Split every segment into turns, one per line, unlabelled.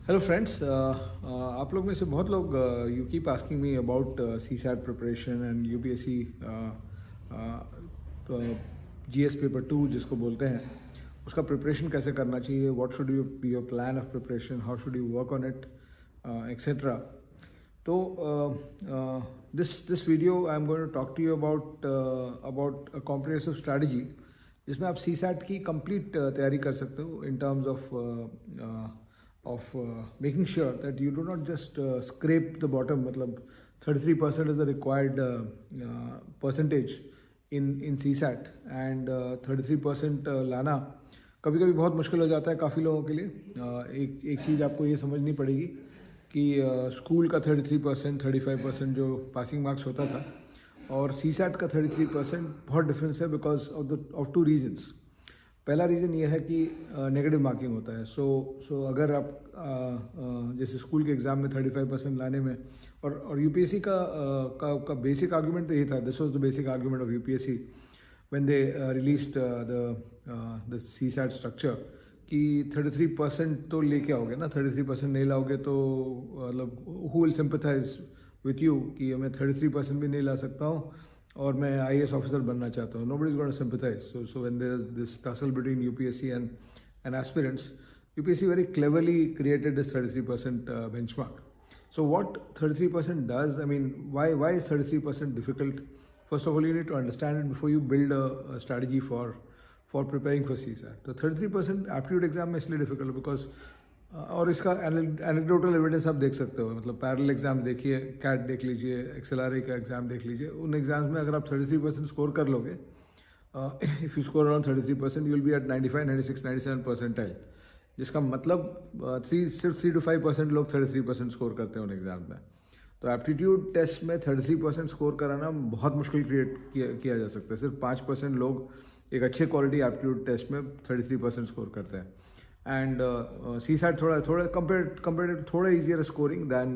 Hello friends, आप लोग में से बहुत लोग you keep asking me about CSAT preparation and UPSC GS paper 2 जिसको बोलते हैं, उसका प्रिपरेशन कैसे करना चाहिए, what should you be your plan of preparation, how should you work on it, etcetera. तो this video I am going to talk to you about a comprehensive strategy जिसमें आप सी सैट की complete तैयारी कर सकते हो in terms of making sure that you do not just scrape the bottom. मतलब 33% is the required percentage in CSAT and 33% लाना कभी कभी बहुत मुश्किल हो जाता है काफ़ी लोगों के लिए. एक चीज़ आपको ये समझनी पड़ेगी कि स्कूल का 33% 35% जो पासिंग मार्क्स होता था और CSAT का 33% बहुत डिफरेंस है बिकॉज ऑफ टू रीजन्स. पहला रीज़न ये है कि नेगेटिव मार्किंग होता है. सो अगर आप जैसे स्कूल के एग्ज़ाम में 35% लाने में और यूपीएससी का बेसिक आर्गूमेंट तो ये था. This was the basic argument of UPSC when they released the CSAT structure कि 33% तो लेके आओगे ना. 33% नहीं लाओगे तो मतलब who will sympathise with you कि मैं 33% भी नहीं ला सकता हूँ और मैं IAS ऑफिसर बनना चाहता हूँ. Nobody is going to sympathize. So when there is this tussle between UPSC and aspirants, UPSC very cleverly created this 33% benchmark. So what 33% does, I mean, why is 33% difficult? First of all, you need to understand it before you build a strategy for preparing for CSAT. तो 33% aptitude exam में इसलिए difficult है because और इसका anecdotal evidence आप देख सकते हो. मतलब पैरेलल एग्जाम देखिए, कैट देख लीजिए, XLRA का एग्जाम देख लीजिए. उन एग्जाम्स में अगर आप 33% स्कोर कर लोगे, if you score around 33% you will be at 95, 96, 97 percentile. जिसका मतलब सिर्फ 3 to 5% लोग 33% स्कोर करते हैं उन एग्जाम में. तो एप्टीट्यूड टेस्ट में 33% स्कोर कराना बहुत मुश्किल किया जा सकता है. सिर्फ 5% लोग एक अच्छे क्वालिटी एप्टीट्यूड टेस्ट में 33% स्कोर करते हैं. And CSAT थोड़ा compared थोड़ा easier scoring than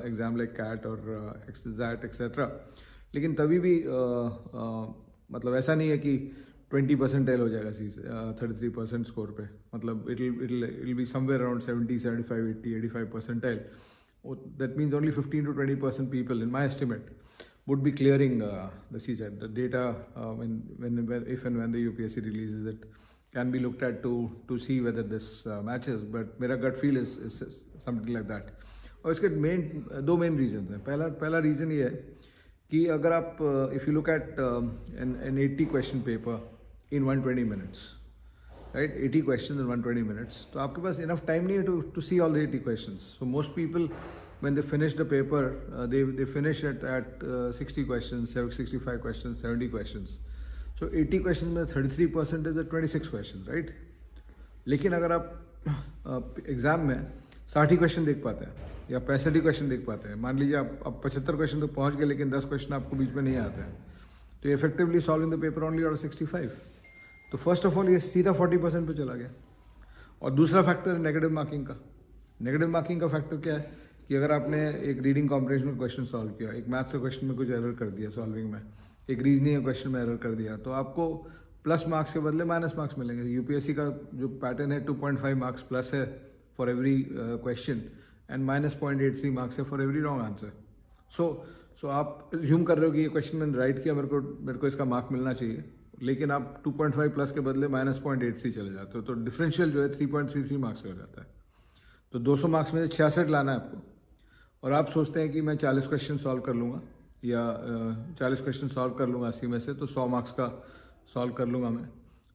exam like CAT or XAT etc. लेकिन तभी भी मतलब ऐसा नहीं है कि 20% हो जाएगा 33% स्कोर पे. मतलब it'll be somewhere around 70, 75, 80, 85 percentile. That means only 15 to 20% people, in my estimate, would be clearing the CSAT. The data if and when the UPSC releases it can be looked at to see whether this matches, but मेरा gut feel is something like that. और इसके दो main reason हैं. पहला reason ये है कि अगर आप if you look at an 80 question paper in 120 minutes, right, 80 questions in 120 minutes, तो आपके पास enough time नहीं है to see all the 80 questions. So most people when they finish the paper they finish at 60 questions, 65 questions, 70 questions. So 80 questions में 33% is 26 questions, right? लेकिन अगर आप exam में 60 question देख पाते हैं या 65 क्वेश्चन देख पाते हैं, मान लीजिए आप 75 क्वेश्चन तक पहुंच गए लेकिन 10 क्वेश्चन आपको बीच में नहीं आते हैं, तो effectively solving the paper only out of 65. तो फर्स्ट ऑफ ऑल ये सीधा 40% पे चला गया. और दूसरा फैक्टर है नेगेटिव मार्किंग का. नेगेटिव मार्किंग का फैक्टर क्या है कि अगर आपने एक रीडिंग कॉम्प्रिहेंशन में क्वेश्चन सॉल्व किया, एक मैथ्स के क्वेश्चन में कुछ एरर कर दिया सॉल्विंग में, एक रीजनिंग क्वेश्चन में एरर कर दिया, तो आपको प्लस मार्क्स के बदले माइनस मार्क्स मिलेंगे. यूपीएससी का जो पैटर्न है 2.5 मार्क्स प्लस है for every question and -0.83 marks है फॉर एवरी रॉन्ग आंसर. सो आप ज्यूम कर रहे हो कि ये क्वेश्चन मैंने राइट किया, मेरे को इसका मार्क मिलना चाहिए, लेकिन आप 2.5 प्लस के बदले -0.83 चले जाते हो, तो डिफरेंशियल जो है 3.33 मार्क्स हो जाता है. तो 200 मार्क्स में से 66 लाना है आपको, और आप सोचते हैं कि मैं 40 क्वेश्चन सॉल्व कर लूँगा या 40 क्वेश्चन सॉल्व कर लूँगा 80 में से, तो 100 मार्क्स का सॉल्व कर लूँगा मैं.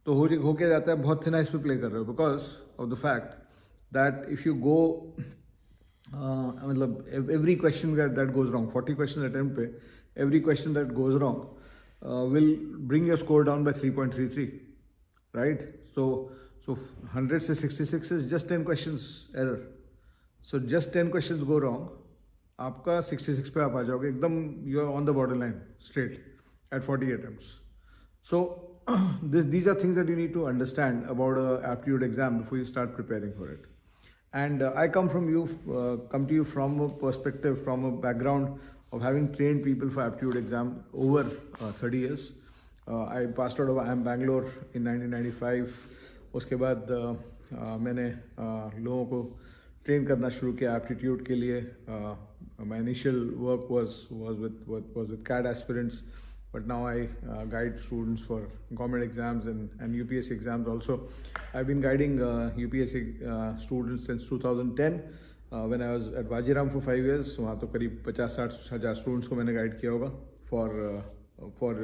तो हो क्या जाता है, बहुत थिनाइस पे प्ले कर रहे हो because of the fact that if you go मतलब every question that goes wrong, 40 question attempt पे every question that goes wrong will bring your score down by 3.33, right. So 100 से 66 is just 10 question error. So just 10 question go wrong, आपका 66 पे आप आ जाओगे एकदम. You are on the border line straight at 40 attempts. So these are things that you need to understand about a aptitude exam before you start preparing for it. And I come to you from a perspective, from a background of having trained people for aptitude exam over 30 years. I passed out of IIM Bangalore in 1995. उसके बाद मैंने लोगों को train करना शुरू किया aptitude के लिए. My initial work was with CAT aspirants, but now I guide students for government exams and UPSC exams also. I've been guiding UPSC students since 2010 when I was at Vajiram for 5 years. वहाँ तो करीब 50-60 हज़ार students को मैंने guide किया होगा for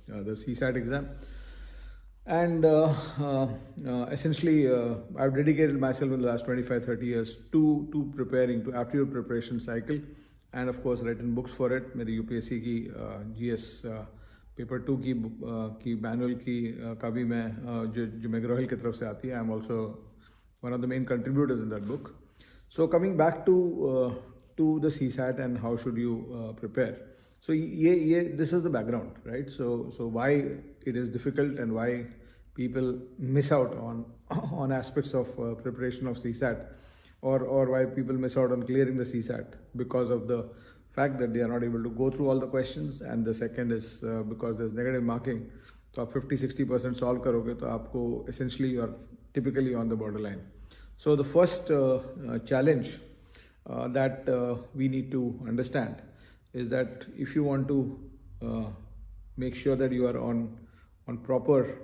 the CSAT exam. And essentially, I've dedicated myself in the last 25-30 years to preparing, to aptitude preparation cycle, and of course written books for it. मेरी UPSC की GS पेपर 2 की manual की का भी मैं जो McGraw-Hill की तरफ से आती है, I'm also one of the main contributors in that book. So coming back to the CSAT and how should you prepare. So this is the background, right? So why it is difficult and why people miss out on aspects of preparation of CSAT, or why people miss out on clearing the CSAT because of the fact that they are not able to go through all the questions, and the second is because there's negative marking. तो आप 50-60% solve करोगे तो आपको essentially you are typically on the borderline. So the first challenge that we need to understand is that if you want to make sure that you are on proper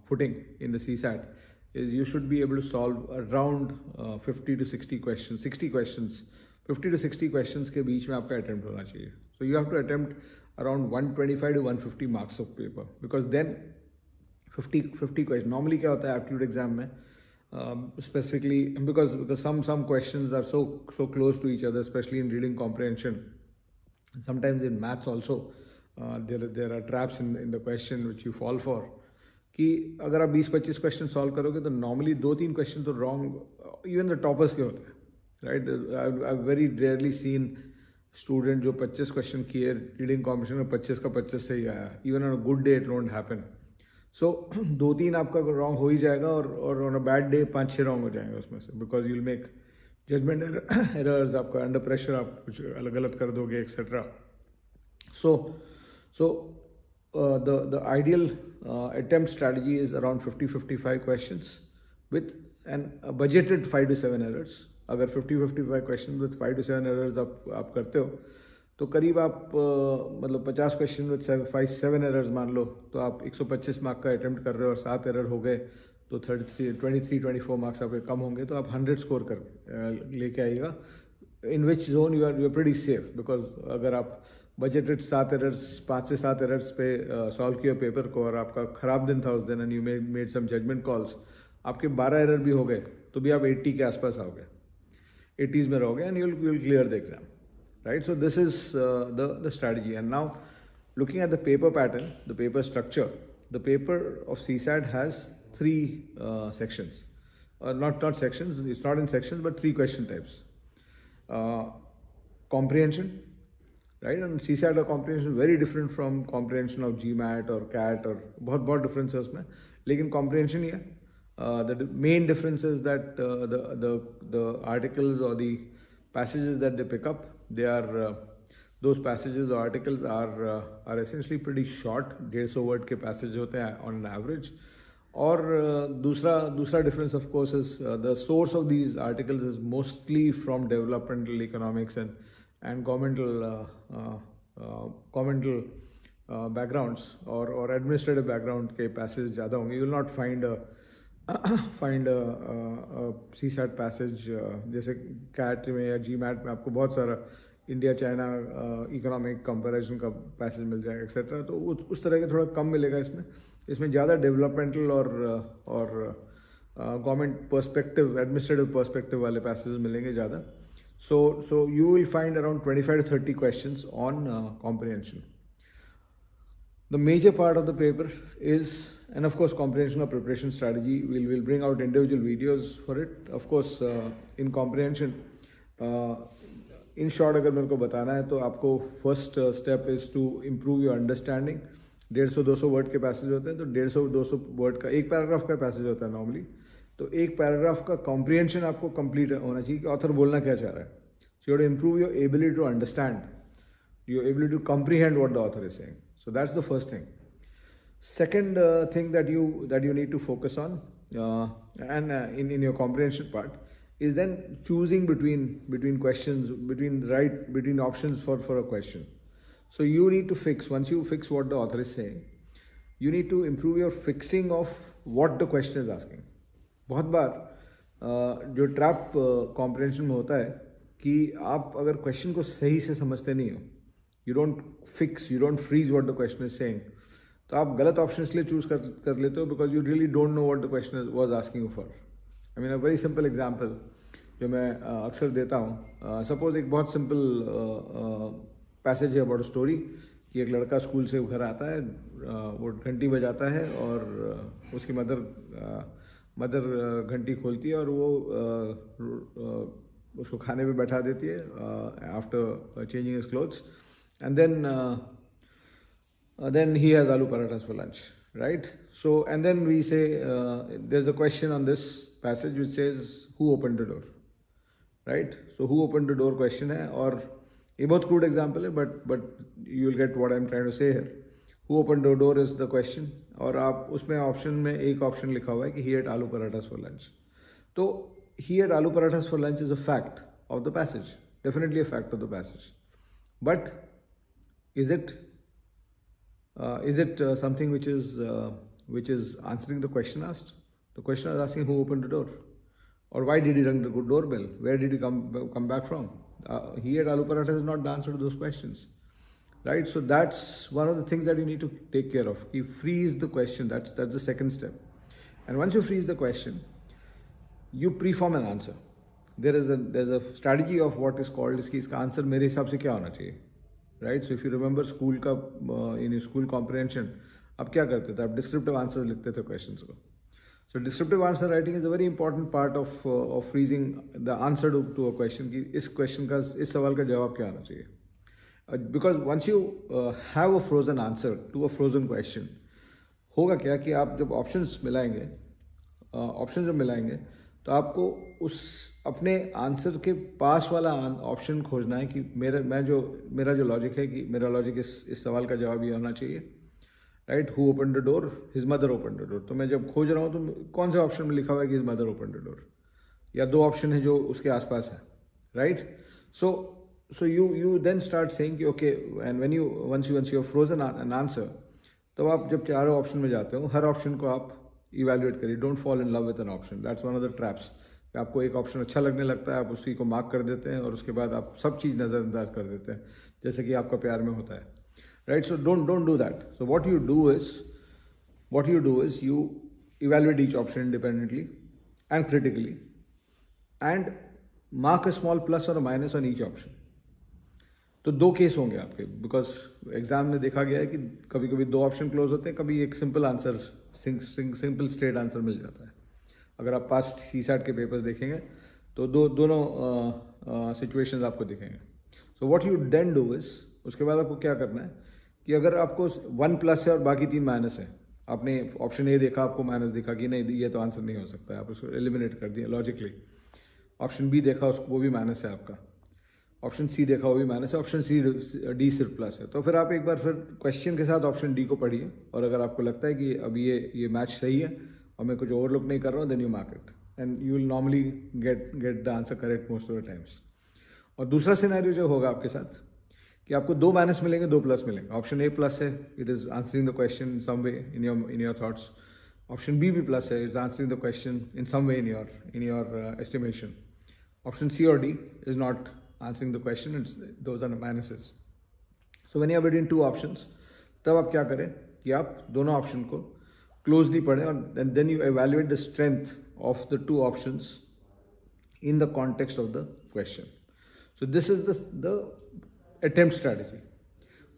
footing in the CSAT, is you should be able to solve around 50 to 60 questions, 60 questions, 50 to 60 questions के बीच में आपका attempt होना चाहिए. So you have to attempt around 125 to 150 marks of paper, because then 50 questions. Normally क्या होता है aptitude exam में, specifically because some questions are so close to each other, especially in reading comprehension. Sometimes in maths also, there are traps in the question which you fall for. कि अगर आप 20-25 question solve करोगे तो normally 2-3 question तो wrong even the toppers के होते हैं, right. I very rarely scene student जो 25 क्वेश्चन किए रीडिंग कॉम्पिटिशन में 25 का 25 से ही आया. Even on a good day it won't happen. So 2-3 आपका रॉन्ग हो ही जाएगा, और ऑन अ बैड डे 5-6 रॉन्ग हो जाएंगे उसमें से, because you will make judgement errors. आपका अंडर प्रेशर आप कुछ अलग गलत कर दोगे etcetera. So the ideal attempt strategy is around 50-55 questions with a budgeted 5 to 7 errors. अगर 50-55 questions with 5 to 7 errors आप करते हो तो करीब आप मतलब 50 क्वेश्चन विद 5-7 एरर्स मान लो, तो आप 125 मार्क का अटेम्प्ट कर रहे हो और 7 एरर हो गए तो 23-24 मार्क्स आपके कम होंगे, तो आप 100 स्कोर कर लेके आइएगा. In which zone you are pretty safe, because अगर आप बजटेड 5 से 7 एरर्स पे सॉल्व किया पेपर को और आपका ख़राब दिन था उस दिन and you made some judgment calls, आपके 12 एरर भी हो गए तो भी आप 80 के आसपास आओगे, 80s में रहोगे and you will clear the exam, right? So this is the strategy. And now looking at the paper pattern, the paper structure, the paper of CSAT has 3 sections, not sections, it's not in sections, but 3 question types. Comprehension, right? And CSAT or comprehension is very different from comprehension of GMAT or CAT, or बहुत difference है उसमें, लेकिन comprehension ही है. The main difference is that the articles or the passages that they pick up, they are those passages or articles are essentially pretty short, 150 word के passages होते हैं on an average. और दूसरा difference of course is the source of these articles is mostly from developmental economics and governmental backgrounds or administrative background के passages ज़्यादा होंगे. You will not find a CSAT passage जैसे CAT में या GMAT में आपको बहुत सारा इंडिया चाइना इकोनॉमिक कंपैरिजन का पैसेज मिल जाएगा एक्सेट्रा, तो उस तरह के थोड़ा कम मिलेगा. इसमें ज़्यादा डेवलपमेंटल और गवर्नमेंट पर्सपेक्टिव, एडमिनिस्ट्रेटिव पर्सपेक्टिव वाले पैसेज मिलेंगे ज़्यादा. So you will find around 25 to 30 questions on comprehension. The major part of the paper is, and of course comprehension or preparation strategy, we'll bring out individual videos for it. Of course in comprehension, in short अगर मेरे को बताना है तो आपको first step is to improve your understanding. 150-200 word के passage होते हैं, तो 150-200 वर्ड का एक पैराग्राफ का पैसेज होता है नॉर्मली. तो एक पैराग्राफ का कॉम्प्रिहेंशन आपको कंप्लीट होना चाहिए कि ऑथर बोलना क्या चाह रहा है. So you have to improve your ability to understand, your ability to comprehend what the author is saying. So that's the first thing. Second thing that you need to focus on and in your comprehension part is then choosing between questions, between options for a question. So you need to fix, once you fix what the author is saying, you need to improve your fixing of what the question is asking. बहुत बार जो trap comprehension में होता है कि आप अगर question को सही से समझते नहीं हो, you don't fix, you don't freeze what the question is saying, तो आप गलत ऑप्शन इसलिए चूज कर लेते हो because you really don't know what the question was asking for. I mean a very simple example जो मैं अक्सर देता हूँ. सपोज एक बहुत सिंपल पैसेज है अबाउट अ स्टोरी कि एक लड़का स्कूल से घर आता है, वो घंटी बजाता है और उसकी मदर घंटी खोलती है और वो उसको खाने पे बैठा देती है after changing his clothes, and then he has aloo parathas for lunch, right? So and then we say there's a question on this passage which says who opened the door, right? So who opened the door question है, और ये बहुत crude example है, but you will get what I'm trying to say here. Who opened the door is the question, और आप उसमें option में एक ऑप्शन लिखा हुआ है कि he ate aloo parathas for lunch. तो he ate aloo parathas for lunch is a fact of the passage, definitely a fact of the passage, but is it something which is answering the question asked? The question is asking who opened the door, or why did he ring the doorbell? Where did he come back from? He had aloo paratha is not the answer to those questions, right? So that's one of the things that you need to take care of. You freeze the question. That's the second step. And once you freeze the question, you preform an answer. There's a strategy of what is called इसका answer मेरे हिसाब से क्या होना चाहिए, right? So if you remember school का in school comprehension आप क्या करते थे? आप डिस्क्रिप्टिव आंसर्स लिखते थे क्वेश्चंस को. So descriptive answer writing is a very important part of freezing the answer to a question कि इस क्वेश्चन का, इस सवाल का जवाब क्या होना चाहिए. Because once you have a frozen answer to a frozen question, होगा क्या कि आप जब ऑप्शंस मिलाएंगे तो आपको उस अपने आंसर के पास वाला ऑप्शन खोजना है कि मेरा जो लॉजिक है कि मेरा लॉजिक इस सवाल का जवाब ये होना चाहिए, right? Who open the door? His mother open the door. तो मैं जब खोज रहा हूँ तो कौन से ऑप्शन में लिखा हुआ है कि his mother open the door, या दो ऑप्शन है जो उसके आसपास है, right? So you then start saying कि okay, and when you once you have frozen an answer, तो आप जब चारों ऑप्शन में जाते हो, हर ऑप्शन को आप इवेल्युएट करिए. Don't fall in love with an option. That's one of the traps. आपको एक ऑप्शन अच्छा लगने लगता है, आप उसी को मार्क कर देते हैं और उसके बाद आप सब चीज़ नज़रअंदाज कर देते हैं, जैसे कि आपका प्यार में होता है, right? So don't do that. So what you do is you evaluate each option independently and critically and mark a small plus और माइनस ऑन ईच ऑप्शन. तो दो केस होंगे आपके, बिकॉज एग्जाम में देखा गया है कि कभी कभी दो ऑप्शन क्लोज होते हैं, कभी एक simple answer, simple straight answer मिल जाता है. अगर आप पास CSAT के पेपर्स देखेंगे तो दोनों सिचुएशंस आपको दिखेंगे. So what you then do is, उसके बाद आपको क्या करना है कि अगर आपको 1 प्लस है और बाकी 3 माइनस है, आपने ऑप्शन ए देखा, आपको माइनस दिखा कि नहीं ये तो आंसर नहीं हो सकता है, आप उसको एलिमिनेट कर दिया लॉजिकली. ऑप्शन बी देखा, उसको वो भी माइनस है आपका. ऑप्शन सी देखा, वो भी माइनस है. ऑप्शन डी सिर्फ प्लस है. तो फिर आप एक बार फिर क्वेश्चन के साथ ऑप्शन डी को पढ़िए, और अगर आपको लगता है कि अब ये मैच सही है और मैं कुछ ओवरलुक नहीं कर रहा हूँ, then you mark it and you will normally get the answer correct most of the times. और दूसरा सिनेरियो जो होगा आपके साथ कि आपको 2 माइनस मिलेंगे, 2 प्लस मिलेंगे. ऑप्शन ए प्लस है, it is answering the question in some way in your thoughts. Option B भी प्लस है, it's answering the question in some way in your estimation. Option C और D is not answering the question, those are the minuses. So when you are between two options, तब आप क्या करें कि आप दोनों ऑप्शन को क्लोजली पढ़ें और then you evaluate the strength of the two options in the context of the question. So this is the attempt strategy.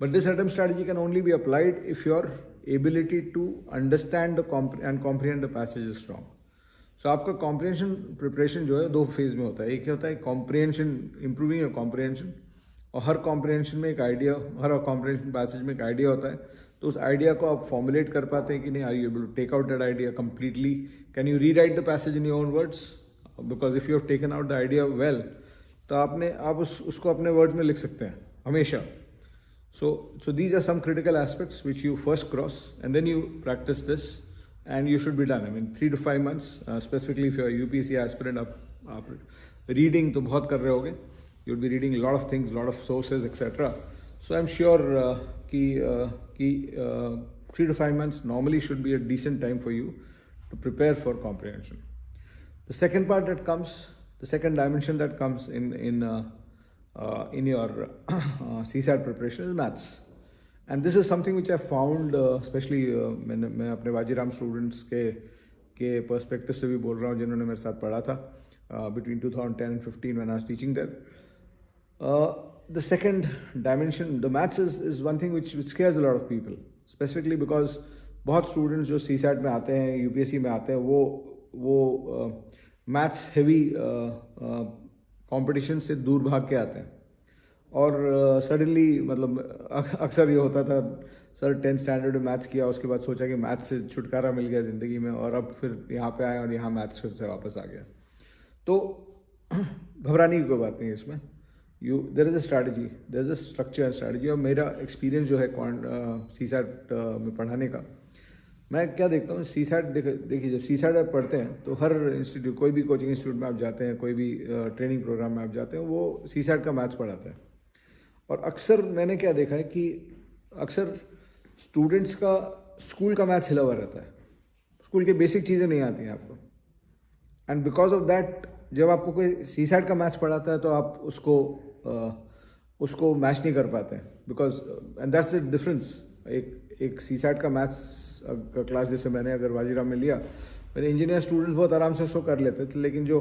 But this attempt strategy can only be applied if your ability to understand and comprehend the passage is strong. सो आपका comprehension preparation जो है 2 phase में होता है. एक होता है comprehension, improving your comprehension, और हर कॉम्प्रिहेंशन में एक आइडिया, हर कॉम्प्रिहेंशन पैसेज में एक आइडिया होता है. तो उस आइडिया को आप फॉर्मुलेट कर पाते हैं कि नहीं. Are you able to take out that idea completely? Can you rewrite the passage in your own words? Because if you have taken out the idea well, तो आप उसको अपने वर्ड्स में लिख सकते हैं हमेशा. So these are some critical aspects which you first cross, and then you practice this, and you should be done. I mean, 3 to 5 months, specifically if you're a UPSC aspirant, आप reading तो बहुत कर रहे होगे, you will be reading lot of things, lot of sources etcetera. So I am sure कि 3 to 5 months normally should be a decent time for you to prepare for comprehension. The second part that comes, the second dimension that comes in your CSAT preparation is maths. And this is something which I found, especially मैं अपने Vajiram students के perspective से भी बोल रहा हूँ जिन्होंने मेरे साथ पढ़ा था between 2010 and 15 when I was teaching there. The second dimension, the maths is one thing which scares a lot of people, specifically because बहुत स्टूडेंट्स जो CSAT में आते हैं, UPSC में आते हैं, वो मैथ्स हेवी कंपटीशन से दूर भाग के आते हैं. और सडनली मतलब अक्सर ये होता था, सर 10th स्टैंडर्ड में मैथ्स किया, उसके बाद सोचा कि मैथ्स से छुटकारा मिल गया ज़िंदगी में, और अब फिर यहाँ पे आए और यहाँ मैथ्स फिर से वापस आ गया. तो घबराने की कोई बात नहीं है इसमें. There is a strategy, there is a structure and strategy. और मेरा एक्सपीरियंस जो है CSAT में पढ़ाने का, मैं क्या देखता हूँ, CSAT देखिए जब CSAT आप पढ़ते हैं तो हर इंस्टीट्यूट, कोई भी कोचिंग इंस्टीट्यूट में आप जाते हैं, कोई भी ट्रेनिंग प्रोग्राम में आप जाते हैं, वो CSAT का मैथ्स पढ़ाता है. और अक्सर मैंने क्या देखा है कि अक्सर स्टूडेंट्स का स्कूल का मैथ्स हिला हुआ रहता है, स्कूल की बेसिक चीज़ें नहीं आती हैं आपको. एंड बिकॉज ऑफ दैट जब आपको कोई CSAT का मैथ्स पढ़ाता है तो आप उसको मैच नहीं कर पाते हैं, because and that's the difference. एक CSAT का मैथ्स का क्लास जैसे मैंने अगर वाजीराम में लिया, मेरे इंजीनियर स्टूडेंट्स बहुत आराम से उसको कर लेते थे, लेकिन जो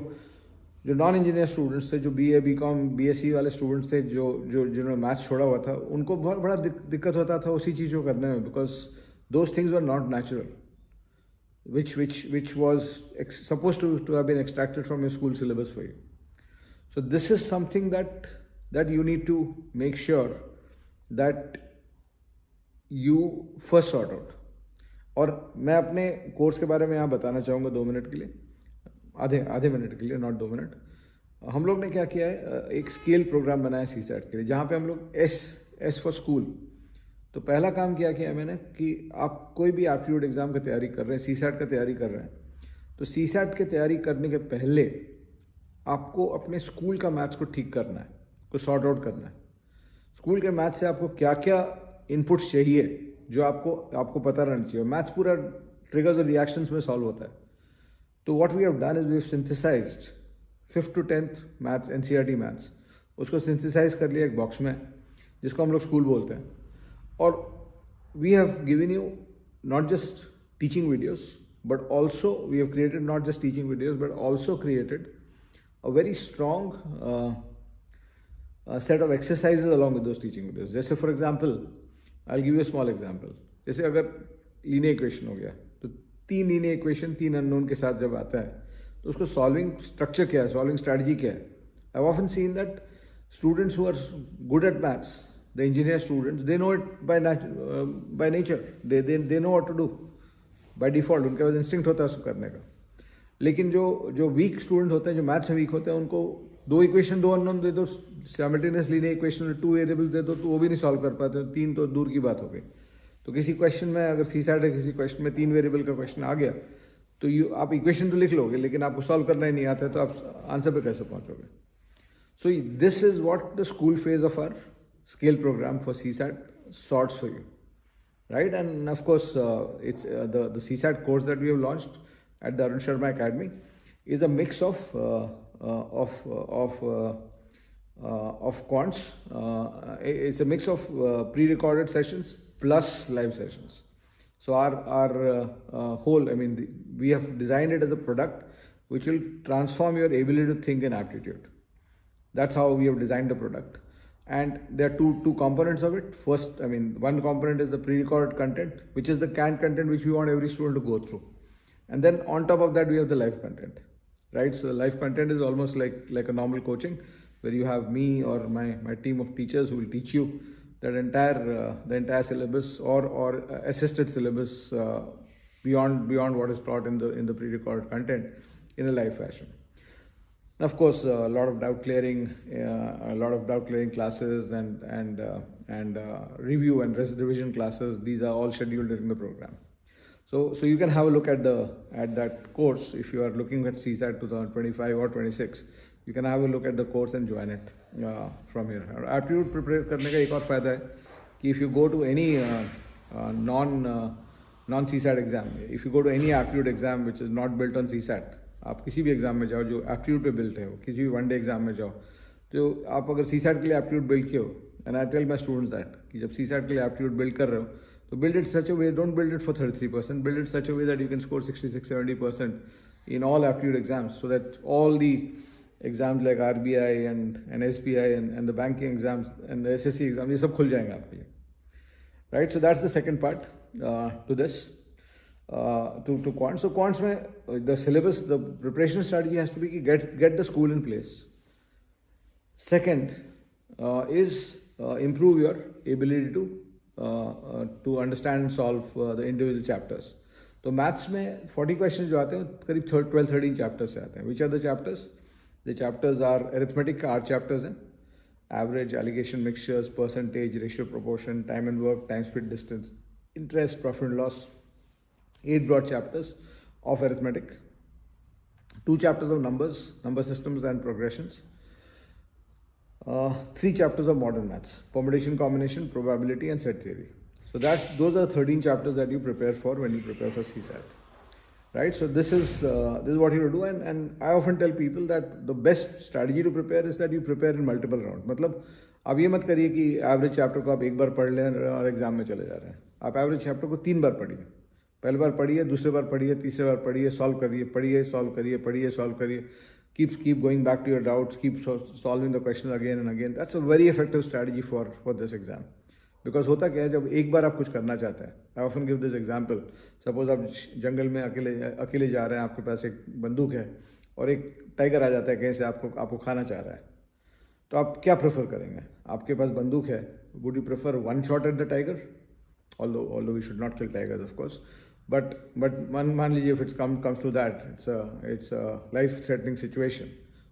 नॉन इंजीनियर स्टूडेंट्स थे, जो BA BCom BSc वाले स्टूडेंट्स थे, जिन्होंने मैथ्स छोड़ा हुआ था, उनको बहुत बड़ा दिक्कत होता था उसी चीज़ को करने में, because those things were not natural, which was supposed to have been extracted from your school syllabus for you. So this is something that you need to make sure that you first sort out. और मैं अपने course के बारे में यहाँ बताना चाहूँगा 2 minute के लिए, आधे मिनट के लिए, नॉट 2 मिनट. हम लोग ने क्या किया है, एक स्केल प्रोग्राम बनाया CSAT के लिए, जहाँ पे हम लोग S फॉर स्कूल. तो पहला काम क्या किया मैंने कि आप कोई भी एप्टीट्यूड एग्जाम की तैयारी कर रहे हैं, CSAT का तैयारी कर रहे हैं, तो CSAT की तैयारी करने के पहले आपको अपने स्कूल का मैथ्स को ठीक करना है, को सॉर्ट आउट करना है. स्कूल के मैथ्स से आपको क्या क्या इनपुट्स चाहिए जो आपको पता रहना चाहिए. मैथ्स पूरा ट्रिगर्स और रिएक्शंस में सॉल्व होता है. तो what we have done is we have synthesized 5th to 10th maths, NCERT maths, उसको सिंथेसाइज कर लिया एक बॉक्स में, जिसको हम लोग स्कूल बोलते हैं. और we have given you not just teaching videos, but also we have created not just teaching videos, but also created a very strong set of exercises along with those teaching videos. जैसे for example, I give you small example. जैसे अगर linear equation हो गया, तो 3 linear equation 3 unknown के साथ जब आता है, तो उसको सॉल्विंग स्ट्रक्चर क्या है, सॉल्विंग स्ट्रैटेजी क्या है. I have often seen that students who are good at maths, the engineer students, they know it by nature, they know what to do by default, उनके पास इंस्टिंक्ट होता है उसको करने का. लेकिन जो वीक स्टूडेंट होते हैं, जो मैथ्स में वीक होते हैं, उनको 2 इक्वेशन 2 अननोन दे दो, साइमल्टेनियसली लीनियर इक्वेशन 2 वेरिएबल्स दे दो, तो वो भी नहीं सॉल्व कर पाते. 3 तो दूर की बात हो गई. तो किसी क्वेश्चन में अगर CSAT है, किसी क्वेश्चन में 3 वेरिएबल का क्वेश्चन आ गया, तो आप इक्वेशन तो लिख लोगे, लेकिन आपको सॉल्व करना ही नहीं आता है, तो आप आंसर पे कैसे पहुंचोगे. So this is what the school phase of our scale program for CSAT sorts for you, right? And of course it's the CSAT course that we have launched at the Arun Sharma Academy is a mix of quants. It's a mix of pre-recorded sessions plus live sessions. So our whole, I mean, we have designed it as a product which will transform your ability to think and aptitude. That's how we have designed the product. And there are two components of it. First, I mean, one component is the pre-recorded content, which is the canned content which we want every student to go through. And then on top of that, we have the live content, right? So the live content is almost like a normal coaching, where you have me or my team of teachers who will teach you that the entire syllabus or assisted syllabus beyond what is taught in the pre-recorded content in a live fashion. And of course, a lot of doubt clearing classes and review and revision classes. These are all scheduled during the program. So you can have a look at that course if you are looking at CSAT 2025 or 26. You can have a look at the course and join it from here. और aptitude prepare करने का एक और फायदा है कि if you go to any non CSAT exam, if you go to any aptitude exam which is not built on CSAT, आप किसी भी एग्जाम में जाओ जो aptitude पे built है, किसी भी वन डे एग्जाम में जाओ, तो आप अगर CSAT के लिए aptitude build किए हो, and I tell my students that कि जब CSAT के लिए aptitude build कर रहे हो, तो build it such a way, don't build it for 33%, build it such a way that you can score 66-70% in all aptitude exams, so that all the exams like RBI and SBI and the banking exams and the SSC exams, ये सब खुल जाएंगे आपके लिए, right? So that's the second part to this, to quants. So quants में the syllabus, the preparation strategy has to be get the school in place. Second is improve your ability to understand and solve the individual chapters. तो maths में 40 question जो आते हैं करीब 12-13 chapters से आते हैं. Which are the chapters? The chapters are arithmetic का 8 चैप्टर्स हैं. Average, allegation, mixtures, percentage, ratio, proportion, time and work, time speed, distance, interest, profit and loss. 8 broad chapters of arithmetic. 2 chapters of numbers, number systems and progressions. 3 chapters of modern maths, permutation, combination, probability and set theory. So those are 13 chapters that you prepare for when you prepare for CSAT, right? So this is what you do, and I often tell people that the best strategy to prepare is that you prepare in multiple rounds. मतलब आप ये मत करिए कि average chapter को आप एक बार पढ़ लें और एग्जाम में चले जा रहे हैं. आप एवरेज चैप्टर को 3 बार पढ़िए. पहली बार पढ़िए, दूसरी बार पढ़िए, तीसरी बार पढ़िए, सॉल्व करिए, पढ़िए, सॉल्व करिए, पढ़िए, सॉल्व करिए. Keep going back to your doubts, keep solving the questions again and again. That's a very effective strategy for this exam. Because होता क्या है, जब एक बार आप कुछ करना चाहते हैं, I often give this example. Suppose आप जंगल में अकेले जा रहे हैं, आपके पास एक बंदूक है और एक टाइगर आ जाता है कहीं से आपको खाना चाह रहा है, तो आप क्या प्रेफर करेंगे? आपके पास बंदूक है, would you prefer one shot at the tiger? Although we should not kill tigers, of course. But मान लीजिए if it comes to that, it's a life-threatening situation.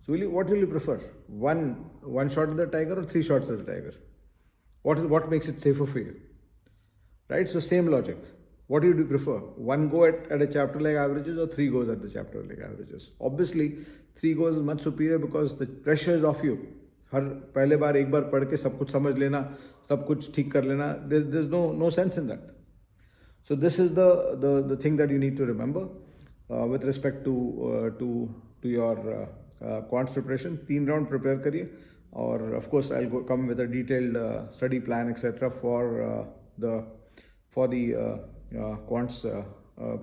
So what will you prefer? One shot at the tiger or 3 shots at the tiger? What makes it safer for you? Right? So same logic. What do you prefer? 1 go at a chapter like averages or 3 goes at the chapter like averages? Obviously, 3 goes is much superior because the pressure is off you. हर पहले बार एक बार पढ़ के सब कुछ समझ लेना, सब कुछ ठीक कर लेना. There's no sense in that. So this is the thing that you need to remember with respect to your quants preparation. 3 round prepare करिए, और of course I'll come with a detailed study plan etc. for the quants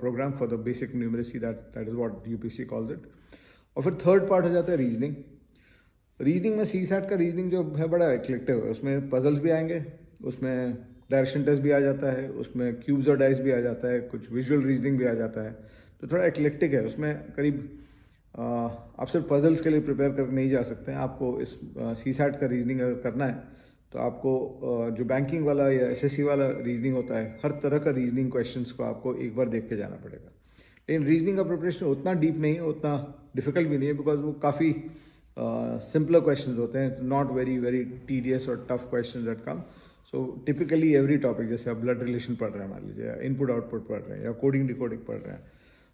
program for the basic numeracy. That is what UPSC calls it. और फिर third part हो जाता है reasoning. Reasoning में CSAT का reasoning जो है बड़ा इक्लेक्टिव है. उसमें पजल्स भी आएंगे, उसमें डायरेक्शन टेस्ट भी आ जाता है, उसमें क्यूब्स और डाइस भी आ जाता है, कुछ विजुअल रीजनिंग भी आ जाता है. तो थोड़ा इक्लेक्टिक है. उसमें करीब आप सिर्फ पजल्स के लिए प्रिपेयर कर नहीं जा सकते हैं. आपको इस CSAT का रीजनिंग अगर करना है तो आपको जो बैंकिंग वाला या SSC वाला रीजनिंग होता है, हर तरह का रीजनिंग क्वेश्चंस को आपको एक बार देख के जाना पड़ेगा. लेकिन रीजनिंग का प्रिपरेशन उतना डीप नहीं है, उतना डिफिकल्ट भी नहीं है, बिकॉज वो काफ़ी सिंपलर क्वेश्चंस होते हैं. नॉट वेरी टीडियस और tough questions that come. So typically every topic, जैसे आप ब्लड रिलेशन पढ़ रहे हैं मान लीजिए, इनपुट आउटपुट पढ़ रहे हैं या कोडिंग डिकोडिंग पढ़ रहे हैं,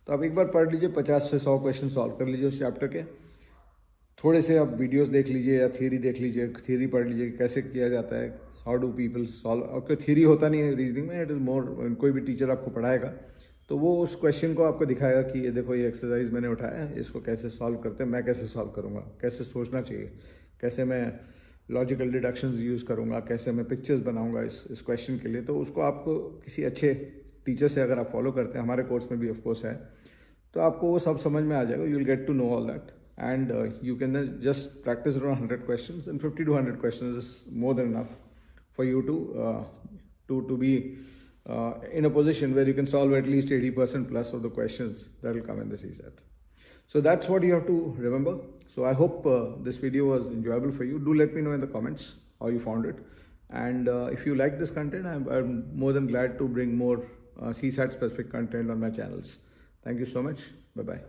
तो आप एक बार पढ़ लीजिए, 50 से 100 क्वेश्चन सॉल्व कर लीजिए उस चैप्टर के. थोड़े से आप वीडियोस देख लीजिए या थियरी देख लीजिए, थियरी पढ़ लीजिए कैसे किया जाता है, हाउ डू पीपल सॉल्व. आपको थियरी होता नहीं है रीजनिंग में, इट इज़ मोर, कोई भी टीचर आपको पढ़ाएगा तो वो उस क्वेश्चन को आपको दिखाएगा कि ये देखो ये एक्सरसाइज मैंने उठाया है, इसको कैसे सॉल्व करते हैं, मैं कैसे सॉल्व करूँगा, कैसे सोचना चाहिए, कैसे मैं लॉजिकल डिडक्शंस यूज़ करूँगा, कैसे मैं पिक्चर्स बनाऊँगा इस क्वेश्चन के लिए. तो उसको आपको किसी अच्छे टीचर से अगर आप फॉलो करते हैं, हमारे कोर्स में भी ऑफकोर्स है, तो आपको वो सब समझ में आ जाएगा. You will get to know all that, and you can just practice around 100 questions, and 50 to 100 questions is more than enough for you to be in a position where you can solve at least 80% plus of the questions that will come in the CSAT. So that's what you have to remember. So I hope this video was enjoyable for you. Do let me know in the comments how you found it, and if you like this content, I'm more than glad to bring more CSAT specific content on my channels. Thank you so much. Bye bye.